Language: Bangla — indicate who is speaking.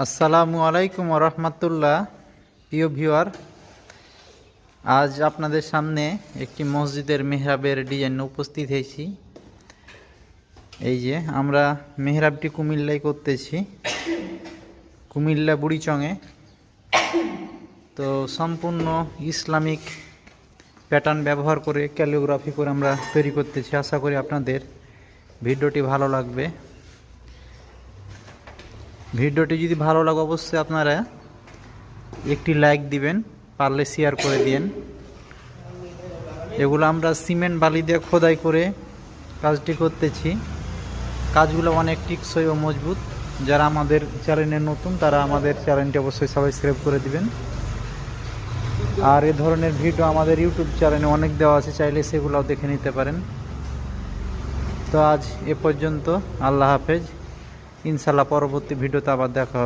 Speaker 1: আসসালামু আলাইকুম রহমতুল্লাহ। প্রিয় ভিউয়ার, আজ আপনাদের সামনে একটি মসজিদের মেহরাবের ডিজাইন উপস্থিত হয়েছি। এই যে আমরা মেহরাবটি কুমিল্লায় করতেছি, কুমিল্লা বুড়িচংয়ে। তো সম্পূর্ণ ইসলামিক প্যাটার্ন ব্যবহার করে ক্যালিওগ্রাফি করে আমরা তৈরি করতেছি। আশা করি আপনাদের ভিডিওটি ভালো লাগবে। ভিডিওটি যদি ভালো লাগে অবশ্যই আপনারা একটি লাইক দিবেন, পারলে শেয়ার করে দিন। এগুলো আমরা সিমেন্ট বালি দিয়ে খোদাই করে কাজটি করতেছি। কাজগুলো অনেক টিকসই ও মজবুত। যারা আমাদের চ্যানেলে নতুন তারা আমাদের চ্যানেলটি অবশ্যই সাবস্ক্রাইব করে দিবেন। আর এ ধরনের ভিডিও আমাদের ইউটিউব চ্যানেলে অনেক দেওয়া আছে, চাইলে সেগুলোও দেখে নিতে পারেন। তো আজ এ পর্যন্ত, আল্লাহ হাফেজ। ইনশাল্লাহ পরবর্তী ভিডিওতে আবার দেখা হবে।